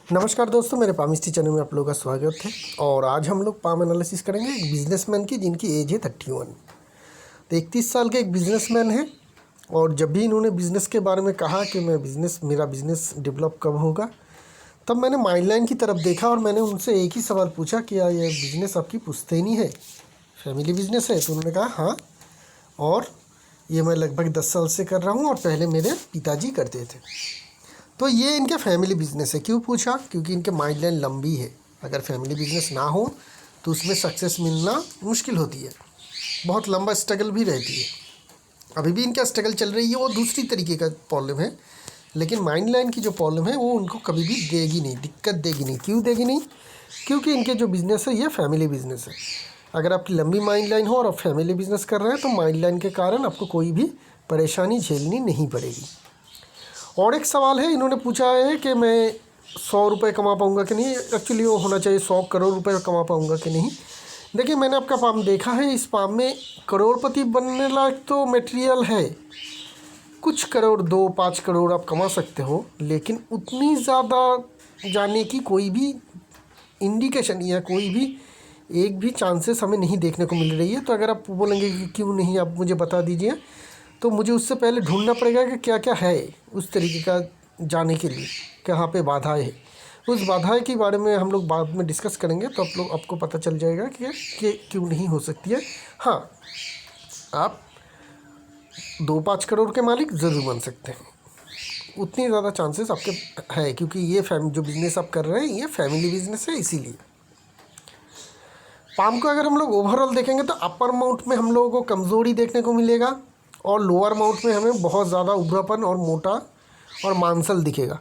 नमस्कार दोस्तों, मेरे पामिस्ट्री चैनल में आप लोगों का स्वागत है। और आज हम लोग पाम एनालिसिस करेंगे एक बिजनेसमैन की जिनकी एज है 31। तो 31 साल के एक बिजनेसमैन है। और जब भी इन्होंने बिज़नेस के बारे में कहा कि मेरा बिज़नेस डेवलप कब होगा, तब मैंने माइंडलाइन की तरफ देखा और मैंने उनसे एक ही सवाल पूछा कि क्या यह बिज़नेस आपकी पुश्तैनी है, फैमिली बिज़नेस है? तो उन्होंने कहा हाँ, और ये मैं लगभग 10 साल से कर रहा हूँ और पहले मेरे पिताजी करते थे। तो ये इनके फैमिली बिजनेस है। क्यों पूछा? क्योंकि इनके माइंडलाइन लंबी है। अगर फैमिली बिजनेस ना हो तो उसमें सक्सेस मिलना मुश्किल होती है, बहुत लंबा स्ट्रगल भी रहती है। अभी भी इनका स्ट्रगल चल रही है, वो दूसरी तरीके का प्रॉब्लम है। लेकिन माइंडलाइन की जो प्रॉब्लम है वो उनको कभी भी देगी नहीं, दिक्कत देगी नहीं। क्यों देगी नहीं? क्योंकि इनके जो बिज़नेस है ये फैमिली बिजनेस है। अगर आपकी लंबी माइंडलाइन हो और आप फैमिली बिजनेस कर रहे हैं तो माइंडलाइन के कारण आपको कोई भी परेशानी झेलनी नहीं पड़ेगी। और एक सवाल है, इन्होंने पूछा है कि मैं 100 रुपये कमा पाऊँगा कि नहीं। एक्चुअली वो होना चाहिए 100 करोड़ रुपये कमा पाऊँगा कि नहीं। देखिए, मैंने आपका पाम देखा है, इस पाम में करोड़पति बनने लायक तो मटेरियल है। कुछ करोड़, 2-5 करोड़ आप कमा सकते हो, लेकिन उतनी ज़्यादा जाने की कोई भी इंडिकेशन या कोई भी एक भी चांसेस हमें नहीं देखने को मिल रही है। तो अगर आप बोलेंगे कि क्यों नहीं, आप मुझे बता दीजिए, तो मुझे उससे पहले ढूंढना पड़ेगा कि क्या क्या है उस तरीके का जाने के लिए, कहाँ पे बाधाएं है। उस बाधाएं के बारे में हम लोग बाद में डिस्कस करेंगे, तो आपको पता चल जाएगा कि क्यों नहीं हो सकती है। हाँ, आप 2-5 करोड़ के मालिक ज़रूर बन सकते हैं, उतनी ज़्यादा चांसेस आपके है, क्योंकि ये जो बिज़नेस आप कर रहे हैं ये फैमिली बिज़नेस है। इसीलिए पाम को अगर हम लोग ओवरऑल देखेंगे तो अपर माउंट में हम लोगों को कमज़ोरी देखने को मिलेगा और लोअर माउंट में हमें बहुत ज़्यादा उभरापन और मोटा और मांसल दिखेगा।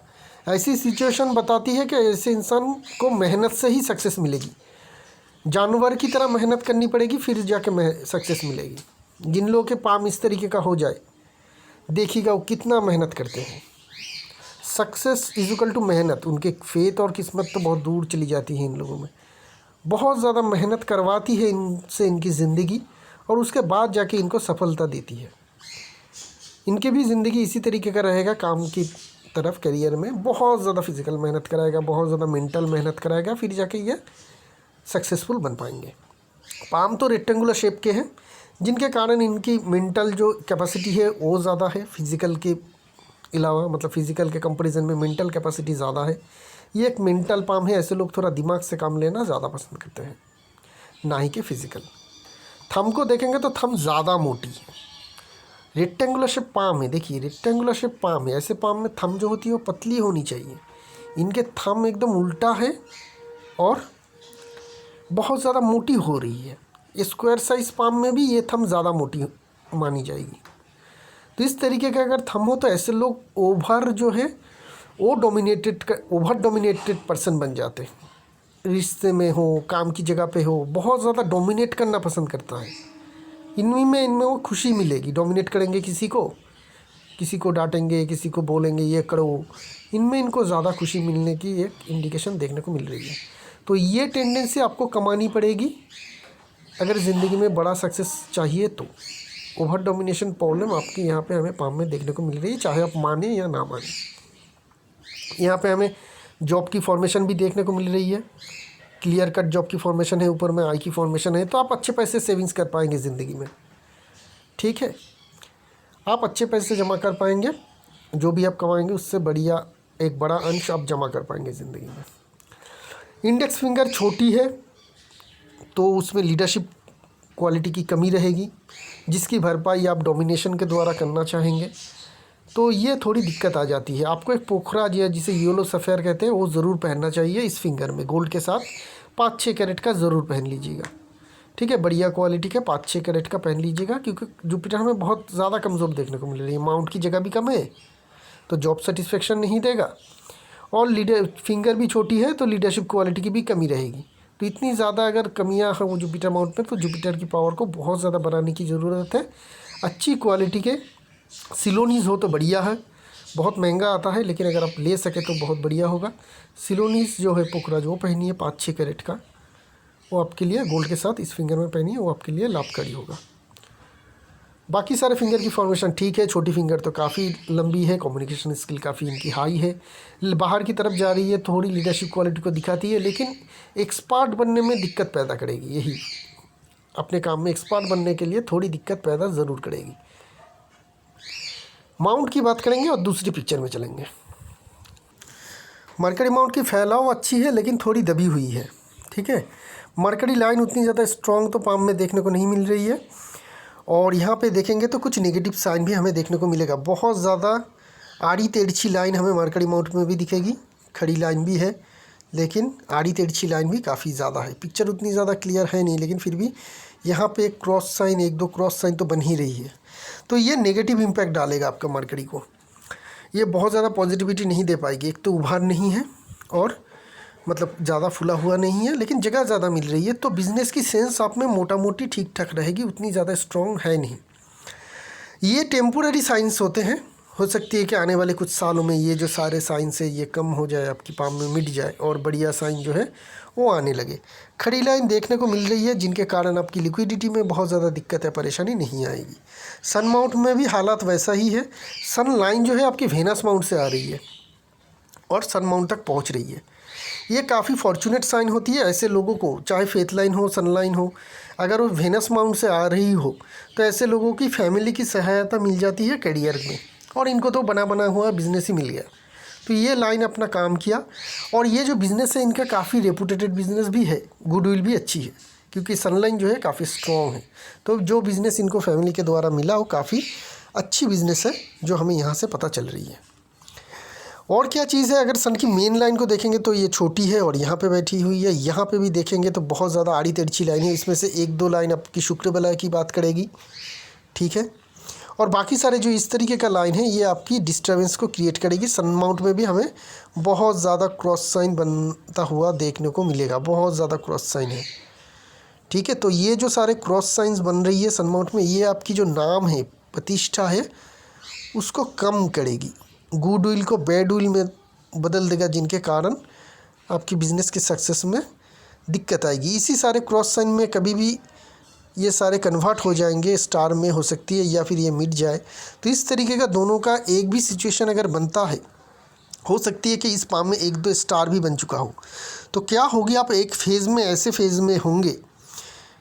ऐसी सिचुएशन बताती है कि ऐसे इंसान को मेहनत से ही सक्सेस मिलेगी, जानवर की तरह मेहनत करनी पड़ेगी, फिर जाके सक्सेस मिलेगी। जिन लोगों के पाम इस तरीके का हो जाए, देखिएगा वो कितना मेहनत करते हैं। सक्सेस इज इक्वल टू मेहनत। उनके फेथ और किस्मत तो बहुत दूर चली जाती है इन लोगों में। बहुत ज़्यादा मेहनत करवाती है इनसे इनकी ज़िंदगी, और उसके बाद जाके इनको सफलता देती है। इनकी भी ज़िंदगी इसी तरीके का रहेगा, काम की तरफ करियर में बहुत ज़्यादा फिजिकल मेहनत कराएगा, बहुत ज़्यादा मेंटल मेहनत कराएगा, फिर जाके ये सक्सेसफुल बन पाएंगे। पाम तो रेक्टेंगुलर शेप के हैं, जिनके कारण इनकी मेंटल जो कैपेसिटी है वो ज़्यादा है फिज़िकल के अलावा, मतलब फिज़िकल के कंपैरिजन में मेंटल कैपेसिटी ज़्यादा है। ये एक मेंटल पाम है। ऐसे लोग थोड़ा दिमाग से काम लेना ज़्यादा पसंद करते हैं, ना ही कि फिज़िकल। थंब को देखेंगे तो थंब ज़्यादा मोटी है। रेक्टेंगुलर शेप पाम है, देखिए रेक्टेंगुलर शेप पाम है। ऐसे पाम में थंब जो होती है वो पतली होनी चाहिए। इनके थंब एकदम उल्टा है और बहुत ज़्यादा मोटी हो रही है। स्क्वायर साइज पाम में भी ये थंब ज़्यादा मोटी मानी जाएगी। तो इस तरीके का अगर थंब हो तो ऐसे लोग ओवर डोमिनेटेड पर्सन बन जाते हैं। रिश्ते में हो, काम की जगह पे हो, बहुत ज़्यादा डोमिनेट करना पसंद करता है। इनमें वो खुशी मिलेगी। डोमिनेट करेंगे, किसी को डांटेंगे, किसी को बोलेंगे ये करो, इनमें इनको ज़्यादा खुशी मिलने की एक इंडिकेशन देखने को मिल रही है। तो ये टेंडेंसी आपको कमानी पड़ेगी अगर ज़िंदगी में बड़ा सक्सेस चाहिए तो। ओवर डोमिनेशन प्रॉब्लम आपकी यहाँ पे हमें पाम में देखने को मिल रही है, चाहे आप माने या ना माने। यहाँ पे हमें जॉब की फॉर्मेशन भी देखने को मिल रही है। क्लियर कट जॉब की फॉर्मेशन है, ऊपर में आई की फॉर्मेशन है। तो आप अच्छे पैसे सेविंग्स कर पाएंगे ज़िंदगी में, ठीक है। आप अच्छे पैसे जमा कर पाएंगे, जो भी आप कमाएंगे उससे बढ़िया एक बड़ा अंश आप जमा कर पाएंगे ज़िंदगी में। इंडेक्स फिंगर छोटी है तो उसमें लीडरशिप क्वालिटी की कमी रहेगी, जिसकी भरपाई आप डोमिनेशन के द्वारा करना चाहेंगे। तो ये थोड़ी दिक्कत आ जाती है। आपको एक पोखराज या जिसे येलो सफ़ेयर कहते हैं वो ज़रूर पहनना चाहिए इस फिंगर में, गोल्ड के साथ 5-6 कैरेट का ज़रूर पहन लीजिएगा, ठीक है। बढ़िया क्वालिटी का 5-6 कैरेट का पहन लीजिएगा, क्योंकि जुपिटर हमें बहुत ज़्यादा कमज़ोर देखने को मिल रही है। माउंट की जगह भी कम है तो जॉब सेटिस्फेक्शन नहीं देगा, और फिंगर भी छोटी है तो लीडरशिप क्वालिटी की भी कमी रहेगी। तो इतनी ज़्यादा अगर कमियां हैं वो जुपिटर माउंट में, तो जुपिटर की पावर को बहुत ज़्यादा बढ़ाने की ज़रूरत है। अच्छी क्वालिटी के सिलोनीज़ हो तो बढ़िया है, बहुत महंगा आता है, लेकिन अगर आप ले सके तो बहुत बढ़िया होगा। सिलोनीज़ जो है पोखराज वो पहनिए 5-6 कैरेट का, वो आपके लिए गोल्ड के साथ इस फिंगर में पहनिए, वो आपके लिए लाभकारी होगा। बाकी सारे फिंगर की फॉर्मेशन ठीक है, छोटी फिंगर तो काफ़ी लंबी है, कम्युनिकेशन स्किल काफ़ी इनकी हाई है, बाहर की तरफ जा रही है, थोड़ी लीडरशिप क्वालिटी को दिखाती है, लेकिन एक्सपर्ट बनने में दिक्कत पैदा करेगी। यही अपने काम में एक्सपर्ट बनने के लिए थोड़ी दिक्कत पैदा ज़रूर करेगी। माउंट की बात करेंगे और दूसरी पिक्चर में चलेंगे। मरकरी माउंट की फैलाव अच्छी है लेकिन थोड़ी दबी हुई है। ठीक है, मरकरी लाइन उतनी ज़्यादा स्ट्रॉन्ग तो पाम में देखने को नहीं मिल रही है। और यहाँ पे देखेंगे तो कुछ नेगेटिव साइन भी हमें देखने को मिलेगा। बहुत ज़्यादा आड़ी तिरछी लाइन हमें मरकरी माउंट में भी दिखेगी, खड़ी लाइन भी है लेकिन आड़ी तिरछी लाइन भी काफ़ी ज़्यादा है। पिक्चर उतनी ज़्यादा क्लियर है नहीं, लेकिन फिर भी यहाँ पे एक क्रॉस साइन, एक दो क्रॉस साइन तो बन ही रही है। तो ये नेगेटिव इम्पैक्ट डालेगा आपका मरकरी को, ये बहुत ज़्यादा पॉजिटिविटी नहीं दे पाएगी। एक तो उभार नहीं है और मतलब ज़्यादा फुला हुआ नहीं है, लेकिन जगह ज़्यादा मिल रही है, तो बिज़नेस की सेंस आप में मोटा मोटी ठीक ठाक रहेगी, उतनी ज़्यादा स्ट्रॉन्ग है नहीं। ये टेम्पोररी साइंस होते हैं, हो सकती है कि आने वाले कुछ सालों में ये जो सारे साइंस है ये कम हो जाए, आपकी पाम में मिट जाए और बढ़िया साइन जो है वो आने लगे। खड़ी लाइन देखने को मिल रही है जिनके कारण आपकी लिक्विडिटी में बहुत ज़्यादा दिक्कत है, परेशानी नहीं आएगी। सन माउंट में भी हालात वैसा ही है। सन लाइन जो है आपकी वेनस माउंट से आ रही है और सन माउंट तक पहुंच रही है। ये काफ़ी फॉर्चुनेट साइन होती है ऐसे लोगों को, चाहे फेथ लाइन हो, सन लाइन हो, अगर वो वेनस माउंट से आ रही हो तो ऐसे लोगों की फैमिली की सहायता मिल जाती है करियर में, और इनको तो बना बना हुआ बिज़नेस ही मिल गया। तो ये लाइन अपना काम किया, और ये जो बिज़नेस है इनका काफ़ी रेपुटेटेड बिज़नेस भी है, गुडविल भी अच्छी है क्योंकि सनलाइन जो है काफ़ी स्ट्रॉन्ग है। तो जो बिज़नेस इनको फैमिली के द्वारा मिला वो काफ़ी अच्छी बिज़नेस है जो हमें यहाँ से पता चल रही है। और क्या चीज़ है, अगर सन की मेन लाइन को देखेंगे तो ये छोटी है और यहाँ पे बैठी हुई है। यहाँ पे भी देखेंगे तो बहुत ज़्यादा आड़ी तिरछी लाइन है, इसमें से एक दो लाइन आपकी शुक्र बलय की बात करेगी। ठीक है, और बाकी सारे जो इस तरीके का लाइन है ये आपकी डिस्टर्बेंस को क्रिएट करेगी। सन माउंट में भी हमें बहुत ज़्यादा क्रॉस साइन बनता हुआ देखने को मिलेगा, बहुत ज़्यादा क्रॉस साइन है। ठीक है, तो ये जो सारे क्रॉस साइंस बन रही है सन माउंट में, ये आपकी जो नाम है, प्रतिष्ठा है, उसको कम करेगी, गुडविल को बैडविल में बदल देगा, जिनके कारण आपकी बिज़नेस के सक्सेस में दिक्कत आएगी। इसी सारे क्रॉस साइन में कभी भी ये सारे कन्वर्ट हो जाएंगे स्टार में, हो सकती है, या फिर ये मिट जाए। तो इस तरीके का दोनों का एक भी सिचुएशन अगर बनता है, हो सकती है कि इस पाम में एक दो स्टार भी बन चुका हो। तो क्या होगी, आप एक फेज़ में, ऐसे फेज़ में होंगे,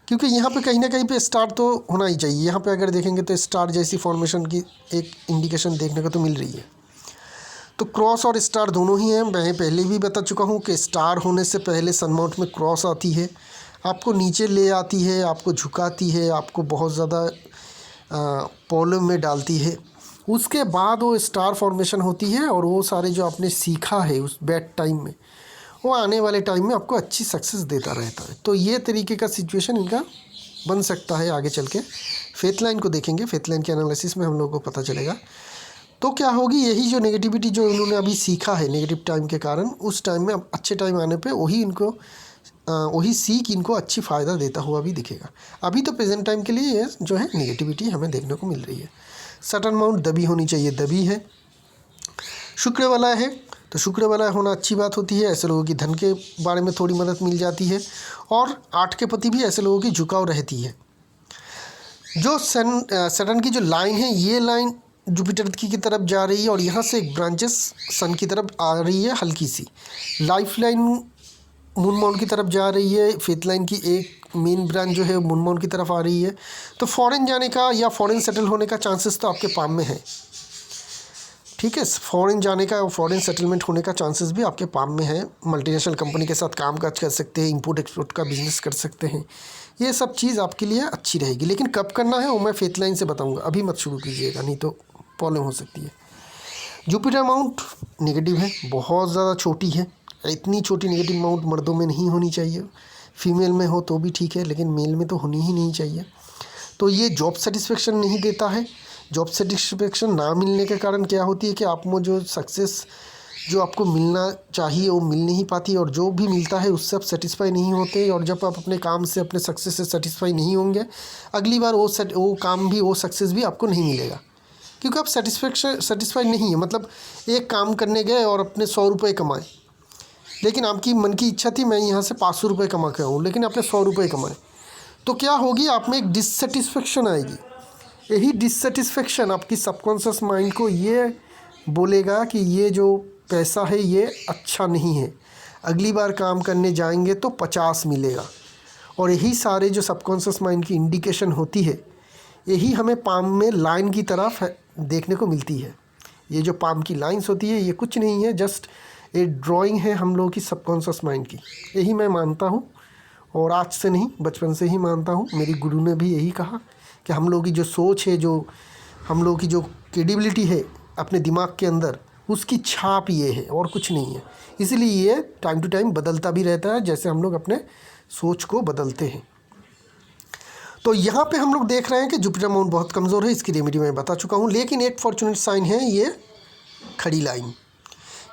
क्योंकि यहाँ पे कहीं ना कहीं पे स्टार तो होना ही चाहिए। यहाँ पे अगर देखेंगे तो स्टार जैसी फॉर्मेशन की एक इंडिकेशन देखने को तो मिल रही है। तो क्रॉस और स्टार दोनों ही हैं। मैं पहले भी बता चुका हूँ कि स्टार होने से पहले सन माउंट में क्रॉस आती है, आपको नीचे ले आती है, आपको झुकाती है, आपको बहुत ज़्यादा प्रॉब्लम में डालती है। उसके बाद वो स्टार फॉर्मेशन होती है, और वो सारे जो आपने सीखा है उस बैड टाइम में, वो आने वाले टाइम में आपको अच्छी सक्सेस देता रहता है। तो ये तरीके का सिचुएशन इनका बन सकता है आगे चल के। फेथ लाइन को देखेंगे, फेथ लाइन के एनालिसिस में हम लोगों को पता चलेगा। तो क्या होगी, यही जो नेगेटिविटी जो इन्होंने अभी सीखा है नेगेटिव टाइम के कारण, उस टाइम में अच्छे टाइम आने पे वही सीख इनको अच्छी फ़ायदा देता हुआ भी दिखेगा। अभी तो प्रेजेंट टाइम के लिए ये जो है नेगेटिविटी हमें देखने को मिल रही है। सटन माउंट दबी होनी चाहिए, दबी है। शुक्र वाला है, तो शुक्र वाला होना अच्छी बात होती है, ऐसे लोगों की धन के बारे में थोड़ी मदद मिल जाती है। और 8 के प्रति भी ऐसे लोगों की झुकाव रहती है। जो सटन की जो लाइन है, ये लाइन जुपिटर की तरफ जा रही है, और यहाँ से एक ब्रांचेस सन की तरफ आ रही है, हल्की सी लाइफ लाइन मून माउंट की तरफ जा रही है। फेथ लाइन की एक मेन ब्रांच जो है मून माउंट की तरफ आ रही है। तो फॉरेन जाने का या फॉरेन सेटल होने का चांसेस तो आपके पाम में है। ठीक है, फॉरेन जाने का और फॉरेन सेटलमेंट होने का चांसेस भी आपके पाम में है। मल्टीनेशनल कंपनी के साथ काम काज कर सकते हैं, इंपोर्ट एक्सपोर्ट का बिजनेस कर सकते हैं, ये सब चीज़ आपके लिए अच्छी रहेगी। लेकिन कब करना है वो मैं फेथ लाइन से बताऊँगा, अभी मत शुरू कीजिएगा, नहीं तो प्रॉब्लम हो सकती है। जुपिटर माउंट नेगेटिव है, बहुत ज़्यादा छोटी है। इतनी छोटी नेगेटिव माउंट मर्दों में नहीं होनी चाहिए, फीमेल में हो तो भी ठीक है, लेकिन मेल में तो होनी ही नहीं चाहिए। तो ये जॉब सेटिस्फेक्शन नहीं देता है। जॉब सेटिस्फेक्शन ना मिलने के कारण क्या होती है कि आप में जो सक्सेस जो आपको मिलना चाहिए वो मिल नहीं पाती, और जो भी मिलता है उससे आप सेटिस्फाई नहीं होते। और जब आप अपने काम से, अपने सक्सेस से सेटिस्फाई नहीं होंगे, अगली बार वो काम भी, वो सक्सेस भी आपको नहीं मिलेगा, क्योंकि आप सेटिस्फाई नहीं है। मतलब एक काम करने गए और अपने 100 रुपये कमाए, लेकिन आपकी मन की इच्छा थी मैं यहाँ से 500 रुपये कमा के आऊँ, लेकिन आपने 100 रुपये कमाए, तो क्या होगी, आप में एक डिससेटिस्फेक्शन आएगी, यही डिससेटिस्फेक्शन आपकी सबकॉन्शियस माइंड को ये बोलेगा कि ये जो पैसा है ये अच्छा नहीं है, अगली बार काम करने जाएंगे तो 50 मिलेगा। और यही सारे जो सबकॉन्शियस माइंड की इंडिकेशन होती है, यही हमें पाम में लाइन की तरफ देखने को मिलती है। ये जो पाम की लाइंस होती है ये कुछ नहीं है, जस्ट एक ड्राइंग है हम लोगों की सबकॉन्शियस माइंड की। यही मैं मानता हूँ, और आज से नहीं बचपन से ही मानता हूँ। मेरी गुरु ने भी यही कहा कि हम लोगों की जो सोच है, जो हम लोगों की जो क्रेडिबिलिटी है अपने दिमाग के अंदर, उसकी छाप ये है और कुछ नहीं है। इसीलिए ये टाइम टू टाइम बदलता भी रहता है, जैसे हम लोग अपने सोच को बदलते हैं। तो यहाँ पे हम लोग देख रहे हैं कि जुपिटर माउंट बहुत कमज़ोर है, इसकी रेमेडी मैं बता चुका हूँ। लेकिन एक फॉर्चुनेट साइन है ये खड़ी लाइन,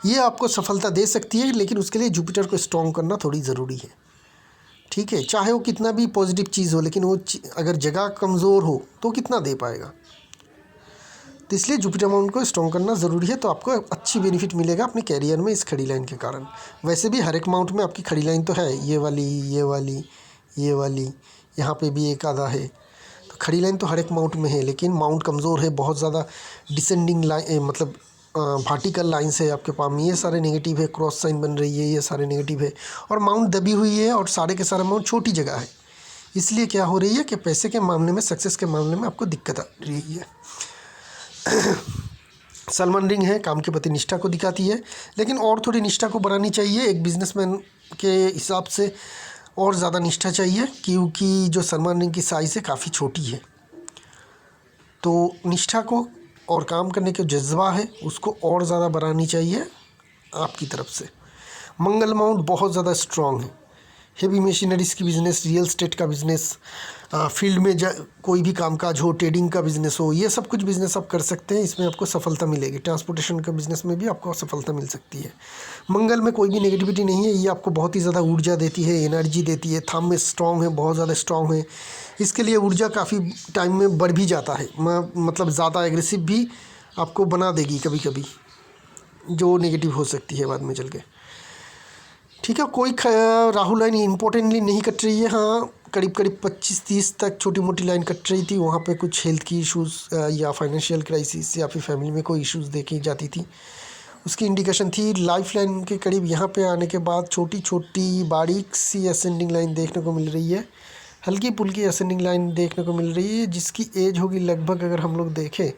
ये आपको सफलता दे सकती है, लेकिन उसके लिए जुपिटर को स्ट्रॉन्ग करना थोड़ी ज़रूरी है। ठीक है, चाहे वो कितना भी पॉजिटिव चीज़ हो, लेकिन वो अगर जगह कमज़ोर हो तो कितना दे पाएगा। तो इसलिए जुपिटर माउंट को स्ट्रॉन्ग करना ज़रूरी है, तो आपको अच्छी बेनिफिट मिलेगा अपने कैरियर में इस खड़ी लाइन के कारण। वैसे भी हर एक माउंट में आपकी खड़ी लाइन तो है, ये वाली, ये वाली, ये वाली, यहाँ पे भी एक आधा है। तो खड़ी लाइन तो हर एक माउंट में है, लेकिन माउंट कमज़ोर है, बहुत ज़्यादा डिसेंडिंग लाइन, मतलब वर्टिकल लाइन्स है आपके पास में, ये सारे नेगेटिव है, क्रॉस साइन बन रही है, ये सारे नेगेटिव है, और माउंट दबी हुई है, और सारे के सारे माउंट छोटी जगह है। इसलिए क्या हो रही है कि पैसे के मामले में, सक्सेस के मामले में आपको दिक्कत आ रही है। सलमान रिंग है, काम के प्रति निष्ठा को दिखाती है, लेकिन और थोड़ी निष्ठा को बढ़ानी चाहिए। एक बिजनेसमैन के हिसाब से और ज़्यादा निष्ठा चाहिए, क्योंकि जो सलमान रिंग की साइज़ है काफ़ी छोटी है। तो निष्ठा को और काम करने का जज्बा है उसको और ज़्यादा बढ़ानी चाहिए आपकी तरफ से। मंगल माउंट बहुत ज़्यादा स्ट्रॉन्ग है, हेवी मशीनरीज़ की बिज़नेस, रियल एस्टेट का बिज़नेस, फील्ड में कोई भी कामकाज हो, ट्रेडिंग का बिज़नेस हो, ये सब कुछ बिज़नेस आप कर सकते हैं, इसमें आपको सफलता मिलेगी। ट्रांसपोर्टेशन का बिज़नेस में भी आपको सफलता मिल सकती है। मंगल में कोई भी नेगेटिविटी नहीं है, ये आपको बहुत ही ज़्यादा ऊर्जा देती है, एनर्जी देती है। थंब में स्ट्रॉन्ग है, बहुत ज़्यादा स्ट्रॉन्ग है, इसके लिए ऊर्जा काफ़ी टाइम में बढ़ भी जाता है, मतलब ज़्यादा एग्रेसिव भी आपको बना देगी कभी कभी, जो नेगेटिव हो सकती है बाद में चल के। ठीक है, कोई राहु लाइन इम्पोर्टेंटली नहीं कट रही है। हाँ, करीब करीब 25-30 तक छोटी मोटी लाइन कट रही थी, वहाँ पे कुछ हेल्थ की इश्यूज़ या फाइनेंशियल क्राइसिस या फिर फैमिली में कोई इश्यूज़ देखी जाती थी, उसकी इंडिकेशन थी। लाइफ लाइन के करीब यहाँ पे आने के बाद छोटी छोटी बारीक सी असेंडिंग लाइन देखने को मिल रही है, हल्की फुल्की असेंडिंग लाइन देखने को मिल रही है, जिसकी एज होगी लगभग, अगर हम लोग देखें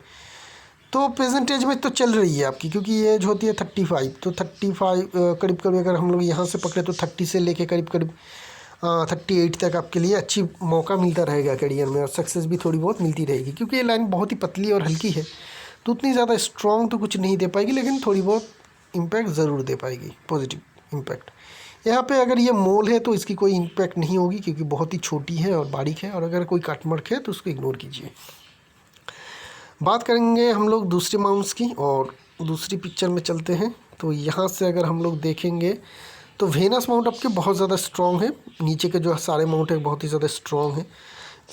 तो प्रेजेंट एज में तो चल रही है आपकी, क्योंकि एज होती है 35, तो 35 करीब करीब अगर हम लोग यहाँ से पकड़े तो 30 से लेके करीब करीब 38 तक आपके लिए अच्छी मौका मिलता रहेगा करियर में, और सक्सेस भी थोड़ी बहुत मिलती रहेगी, क्योंकि ये लाइन बहुत ही पतली और हल्की है, तो उतनी ज़्यादा स्ट्रॉन्ग तो कुछ नहीं दे पाएगी, लेकिन थोड़ी बहुत इम्पैक्ट ज़रूर दे पाएगी, पॉजिटिव इम्पैक्ट। यहाँ पे अगर ये मोल है तो इसकी कोई इम्पैक्ट नहीं होगी, क्योंकि बहुत ही छोटी है और बारीक है, और अगर कोई काटमर्क है तो उसको इग्नोर कीजिए। बात करेंगे हम लोग दूसरे माउंट्स की, और दूसरी पिक्चर में चलते हैं। तो यहाँ से अगर हम लोग देखेंगे तो वेनस माउंट आपके बहुत ज़्यादा स्ट्रॉन्ग है, नीचे के जो सारे माउंट है बहुत ही ज़्यादा स्ट्रॉन्ग है।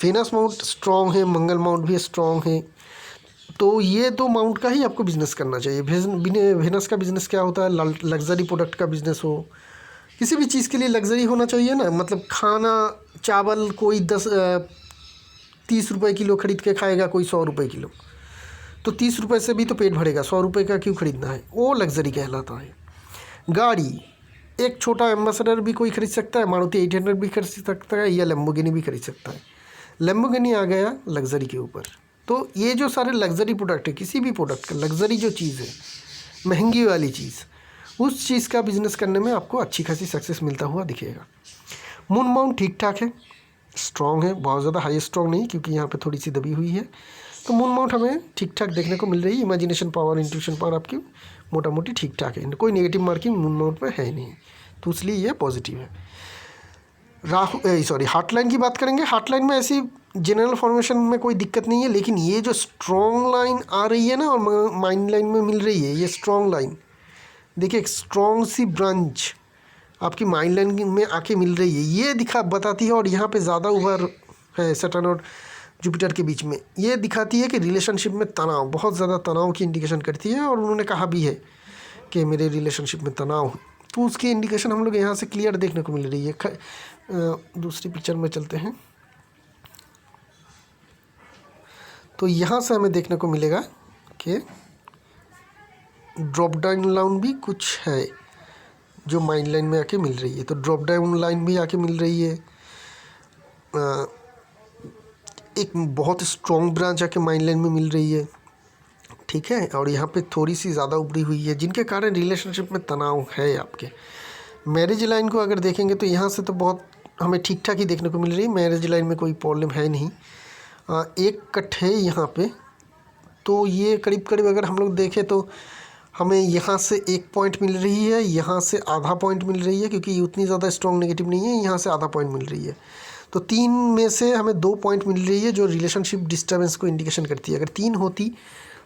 वेनस माउंट स्ट्रॉन्ग है, मंगल माउंट भी स्ट्रॉन्ग है, तो ये दो माउंट का ही आपको बिज़नेस करना चाहिए। वेनस का बिज़नेस क्या होता है, लग्जरी प्रोडक्ट का बिज़नेस हो, किसी भी चीज़ के लिए लग्जरी होना चाहिए ना, मतलब खाना चावल कोई 30 रुपये किलो खरीद के खाएगा, कोई 100 रुपये किलो, तो 30 रुपये से भी तो पेट भरेगा, 100 रुपये का क्यों खरीदना है, वो लग्जरी कहलाता है। गाड़ी, एक छोटा एम्बेसडर भी कोई खरीद सकता है, मारुति 800 भी खरीद सकता है, या लैम्बोर्गिनी भी खरीद सकता है। लैम्बोर्गिनी आ गया लग्जरी के ऊपर। तो ये जो सारे लग्जरी प्रोडक्ट है, किसी भी प्रोडक्ट का लग्जरी जो चीज़ है, महंगी वाली चीज़, उस चीज़ का बिज़नेस करने में आपको अच्छी खासी सक्सेस मिलता हुआ दिखेगा। मून माउंट ठीक ठाक है, स्ट्रॉन्ग है, बहुत ज़्यादा हाई स्ट्रॉन्ग नहीं, क्योंकि यहाँ पे थोड़ी सी दबी हुई है, तो मून माउंट हमें ठीक ठाक देखने को मिल रही है। इमेजिनेशन पावर, इंट्यूशन पावर आपकी मोटा मोटी ठीक ठाक है, कोई नेगेटिव मार्किंग मून माउंट पे है नहीं, तो इसलिए ये पॉजिटिव है। हार्टलाइन की बात करेंगे। हार्टलाइन में ऐसी जनरल फॉर्मेशन में कोई दिक्कत नहीं है, लेकिन ये जो स्ट्रॉन्ग लाइन आ रही है ना, और माइंड लाइन में मिल रही है, ये स्ट्रॉन्ग लाइन देखिए, एक स्ट्रॉन्ग सी ब्रांच आपकी माइंड लाइन में आके मिल रही है, ये बताती है। और यहाँ पे ज़्यादा उभर है सैटर्न और जुपिटर के बीच में, ये दिखाती है कि रिलेशनशिप में तनाव, बहुत ज़्यादा तनाव की इंडिकेशन करती है, और उन्होंने कहा भी है कि मेरे रिलेशनशिप में तनाव है, तो उसकी इंडिकेशन हम लोग यहाँ से क्लियर देखने को मिल रही है। दूसरी पिक्चर में चलते हैं। तो यहाँ से हमें देखने को मिलेगा कि ड्रॉप डाउन लाइन भी कुछ है जो माइन लाइन में आके मिल रही है। तो ड्रॉप डाउन लाइन भी आके मिल रही है, एक बहुत स्ट्रॉन्ग ब्रांच आके माइन लाइन में मिल रही है, ठीक है। और यहाँ पे थोड़ी सी ज़्यादा उभरी हुई है, जिनके कारण रिलेशनशिप में तनाव है। आपके मैरिज लाइन को अगर देखेंगे तो यहाँ से तो बहुत हमें ठीक ठाक ही देखने को मिल रही है, मैरिज लाइन में कोई प्रॉब्लम है नहीं। एक कट है यहाँ पे, तो ये करीब करीब अगर हम लोग देखें तो हमें यहाँ से 1 पॉइंट मिल रही है, यहाँ से आधा पॉइंट मिल रही है, क्योंकि ये उतनी ज़्यादा स्ट्रॉन्ग नेगेटिव नहीं है। यहाँ से आधा पॉइंट मिल रही है, तो 3 में से हमें 2 पॉइंट मिल रही है जो रिलेशनशिप डिस्टर्बेंस को इंडिकेशन करती है। अगर 3 होती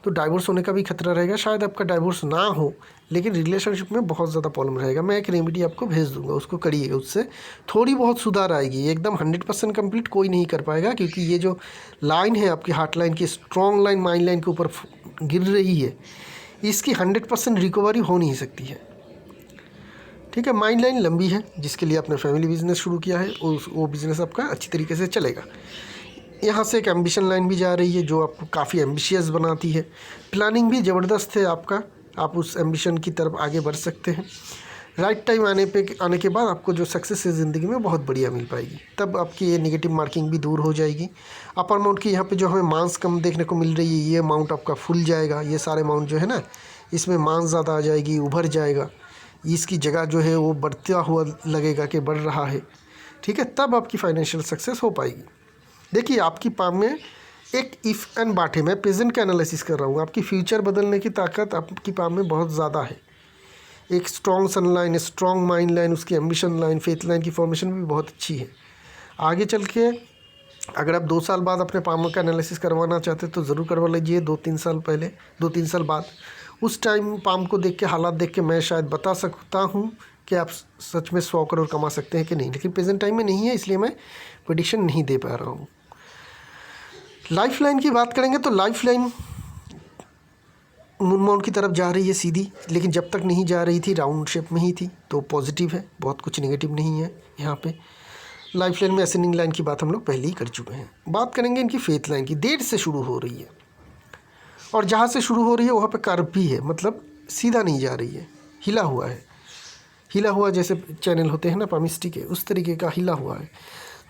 तो डाइवोर्स होने का भी खतरा रहेगा। शायद आपका डाइवोर्स ना हो, लेकिन रिलेशनशिप में बहुत ज़्यादा प्रॉब्लम रहेगा। मैं एक रेमेडी आपको भेज दूंगा, उसको करिएगा, उससे थोड़ी बहुत सुधार आएगी। एकदम 100% कंप्लीट कोई नहीं कर पाएगा, क्योंकि ये जो लाइन है आपकी हार्ट लाइन की, स्ट्रॉन्ग लाइन माइन लाइन के ऊपर गिर रही है, इसकी 100% रिकवरी हो नहीं सकती है, ठीक है। माइन लाइन लंबी है, जिसके लिए आपने फैमिली बिजनेस शुरू किया है वो बिज़नेस आपका अच्छी तरीके से चलेगा। यहाँ से एक एम्बिशन लाइन भी जा रही है जो आपको काफ़ी एम्बिशियस बनाती है। प्लानिंग भी ज़बरदस्त है आपका, आप उस एम्बिशन की तरफ आगे बढ़ सकते हैं। राइट टाइम आने के बाद आपको जो सक्सेस है ज़िंदगी में बहुत बढ़िया मिल पाएगी। तब आपकी ये नेगेटिव मार्किंग भी दूर हो जाएगी। अपर माउंट की यहाँ पे जो हमें मांस कम देखने को मिल रही है, ये अमाउंट आपका फुल जाएगा। ये सारे अमाउंट जो है ना, इसमें मांस ज़्यादा आ जाएगी, उभर जाएगा। इसकी जगह जो है वो बढ़ता हुआ लगेगा कि बढ़ रहा है, ठीक है। तब आपकी फाइनेंशियल सक्सेस हो पाएगी। देखिए, आपकी पाम में एक इफ़ एंड बाट है। मैं प्रेजेंट का एनालिसिस कर रहा हूँ। आपकी फ्यूचर बदलने की ताकत आपकी पाम में बहुत ज़्यादा है। एक स्ट्रॉन्ग सन लाइन, स्ट्रॉन्ग माइंड लाइन, उसकी एम्बिशन लाइन, फेथ लाइन की फॉर्मेशन भी बहुत अच्छी है। आगे चल के अगर आप 2 साल बाद अपने पाम का एनालिसिस करवाना चाहते तो ज़रूर करवा लीजिए। 2-3 साल पहले, 2-3 साल बाद, उस टाइम पाम को देख के, हालात देख के मैं शायद बता सकता हूँ कि आप सच में 100 करोड़ कमा सकते हैं कि नहीं। लेकिन प्रेजेंट टाइम में नहीं है, इसलिए मैं प्रेडिक्शन नहीं दे पा रहा हूँ। लाइफ लाइन की बात करेंगे तो लाइफ लाइन मून माउंट की तरफ जा रही है सीधी, लेकिन जब तक नहीं जा रही थी राउंड शेप में ही थी, तो पॉजिटिव है, बहुत कुछ नेगेटिव नहीं है यहाँ पे। लाइफ लाइन में असेंडिंग लाइन की बात हम लोग पहले ही कर चुके हैं। बात करेंगे इनकी फेथ लाइन की। देर से शुरू हो रही है, और जहाँ से शुरू हो रही है वहाँ पे कर्व भी है, मतलब सीधा नहीं जा रही है, हिला हुआ है। हिला हुआ जैसे चैनल होते हैं ना पामिस्ट्री के, उस तरीके का हिला हुआ है।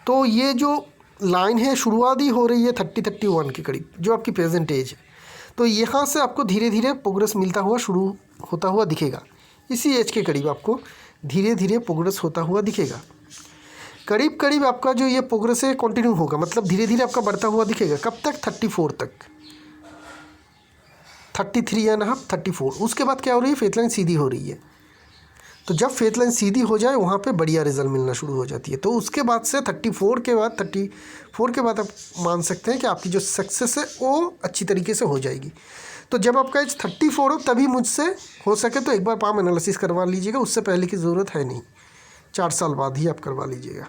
तो ये जो लाइन है शुरुआत ही हो रही है 30-31 के करीब, जो आपकी प्रेजेंट एज है। तो यहाँ से आपको धीरे धीरे प्रोग्रेस मिलता हुआ शुरू होता हुआ दिखेगा। इसी एज के करीब आपको धीरे धीरे प्रोग्रेस होता हुआ दिखेगा। करीब करीब आपका जो ये प्रोग्रेस है कंटिन्यू होगा, मतलब धीरे धीरे आपका बढ़ता हुआ दिखेगा। कब तक? 34 तक, 33.5, 34। उसके बाद क्या हो रही है? फेथ लाइन सीधी हो रही है। तो जब फेथ लाइन सीधी हो जाए वहाँ पे बढ़िया रिजल्ट मिलना शुरू हो जाती है। तो उसके बाद से 34 के बाद आप मान सकते हैं कि आपकी जो सक्सेस है वो अच्छी तरीके से हो जाएगी। तो जब आपका एज 34 हो तभी मुझसे हो सके तो एक बार पाम एनालिसिस करवा लीजिएगा। उससे पहले की ज़रूरत है नहीं, 4 साल बाद ही आप करवा लीजिएगा।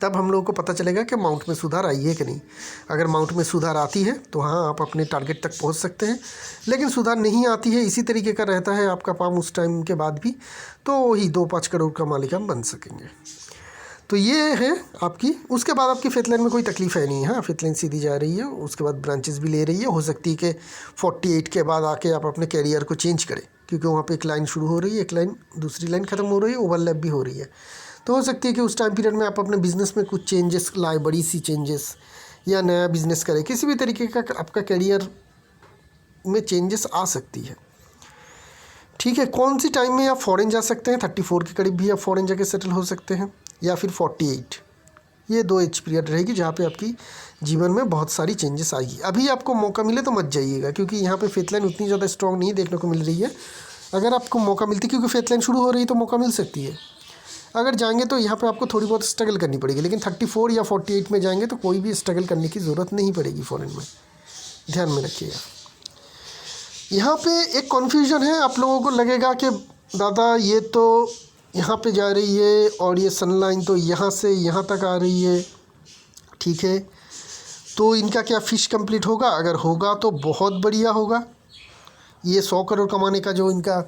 तब हम लोगों को पता चलेगा कि माउंट में सुधार आई है कि नहीं। अगर माउंट में सुधार आती है तो हाँ, आप अपने टारगेट तक पहुंच सकते हैं। लेकिन सुधार नहीं आती है, इसी तरीके का रहता है आपका पाम उस टाइम के बाद भी, तो वही 2-5 करोड़ का मालिक हम बन सकेंगे। तो ये है आपकी। उसके बाद आपकी फेथ लाइन में कोई तकलीफ है नहीं। हाँ, फेथ लाइन सीधी जा रही है, उसके बाद ब्रांचेस भी ले रही है। हो सकती है कि 48 के बाद आके आप अपने कैरियर को चेंज करें, क्योंकि वहाँ पे एक लाइन शुरू हो रही है, एक लाइन दूसरी लाइन ख़त्म हो रही है, ओवरलैप भी हो रही है। तो हो सकती है कि उस टाइम पीरियड में आप अपने बिज़नेस में कुछ चेंजेस लाए, बड़ी सी चेंजेस, या नया बिज़नेस करें। किसी भी तरीके का आपका कैरियर में चेंजेस आ सकती है, ठीक है। कौन सी टाइम में आप फॉरेन जा सकते हैं? 34 के करीब भी आप फॉरेन जाके सेटल हो सकते हैं, या फिर 48। ये 2 एज पीरियड रहेगी जहाँ पे आपकी जीवन में बहुत सारी चेंजेस आएगी। अभी आपको मौका मिले तो मत जाइएगा, क्योंकि यहाँ पे फेथ लाइन उतनी ज़्यादा स्ट्रॉन्ग नहीं देखने को मिल रही है। अगर आपको मौका मिलती, क्योंकि फेथ लाइन शुरू हो रही है तो मौका मिल सकती है। अगर जाएंगे तो यहाँ पे आपको थोड़ी बहुत स्ट्रगल करनी पड़ेगी, लेकिन 34 या 48 में जाएंगे तो कोई भी स्ट्रगल करने की ज़रूरत नहीं पड़ेगी फॉरेन में, ध्यान में रखिएगा। यहाँ पे एक कन्फ्यूजन है, आप लोगों को लगेगा कि दादा ये तो यहाँ पे जा रही है और ये सनलाइन तो यहाँ से यहाँ तक आ रही है, ठीक है, तो इनका क्या फिश कंप्लीट होगा? अगर होगा तो बहुत बढ़िया होगा। ये 100 करोड़ कमाने का जो इनका,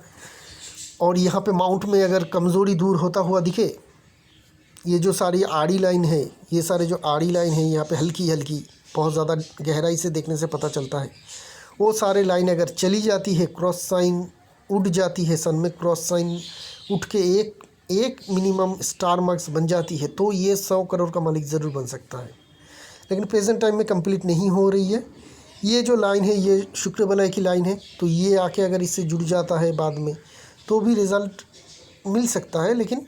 और यहाँ पे माउंट में अगर कमज़ोरी दूर होता हुआ दिखे, ये जो सारी आड़ी लाइन है, ये सारे जो आड़ी लाइन है यहाँ पे हल्की हल्की, बहुत ज़्यादा गहराई से देखने से पता चलता है। वो सारे लाइन अगर चली जाती है, क्रॉस साइन उड़ जाती है, सन में क्रॉस साइन उठ के एक मिनिमम स्टार मार्क्स बन जाती है, तो ये 100 करोड़ का मालिक ज़रूर बन सकता है। लेकिन प्रेजेंट टाइम में कंप्लीट नहीं हो रही है। ये जो लाइन है ये शुक्र बलय की लाइन है, तो ये आके अगर इससे जुड़ जाता है बाद में तो भी रिज़ल्ट मिल सकता है। लेकिन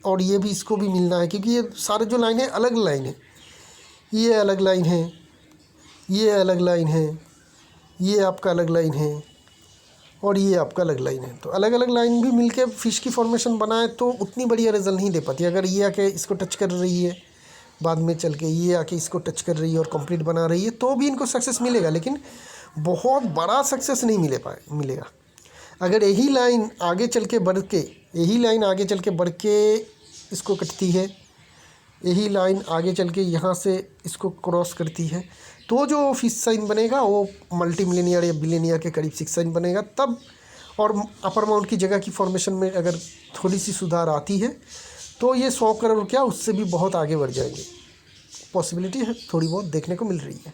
और ये भी इसको भी मिलना है, क्योंकि ये सारे जो लाइन है अलग लाइन है। ये अलग लाइन है, ये अलग लाइन है, ये आपका अलग लाइन है और ये आपका अलग लाइन है। तो अलग अलग लाइन भी मिलके फिश की फॉर्मेशन बनाए तो उतनी बढ़िया रिजल्ट नहीं दे पाती। अगर ये आके इसको टच कर रही है, बाद में चल के ये आके इसको टच कर रही है और कंप्लीट बना रही है, तो भी इनको सक्सेस मिलेगा, लेकिन बहुत बड़ा सक्सेस नहीं मिलेगा। अगर यही लाइन आगे चल के बढ़ के इसको कटती है, यही लाइन आगे चल के यहाँ से इसको क्रॉस करती है, तो जो फिश साइन बनेगा वो मल्टी मिलियनियर या बिलियनियर के करीब 6 साइन बनेगा तब। और अपर माउंट की जगह की फॉर्मेशन में अगर थोड़ी सी सुधार आती है तो ये 100 करोड़ क्या उससे भी बहुत आगे बढ़ जाएंगे। पॉसिबिलिटी है, थोड़ी बहुत देखने को मिल रही है।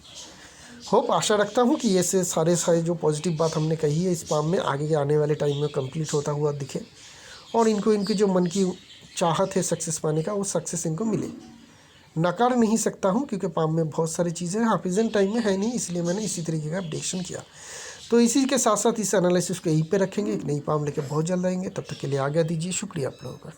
होप, आशा रखता हूँ कि ये से सारे जो पॉजिटिव बात हमने कही है इस पाम में आगे के आने वाले टाइम में कंप्लीट होता हुआ दिखे और इनको इनकी जो मन की चाहत है सक्सेस पाने का, वो सक्सेस इनको मिले। नकार नहीं सकता हूँ क्योंकि पाम में बहुत सारी चीज़ें हैं, प्रेजेंट टाइम में है नहीं, इसलिए मैंने इसी तरीके का अपडेशन किया। तो इसी के साथ साथ इस एनालिसिस को यहीं पे रखेंगे, एक नई पाम लेके बहुत जल्द आएंगे। तब तक के लिए आज्ञा दीजिए। शुक्रिया आप लोगों का।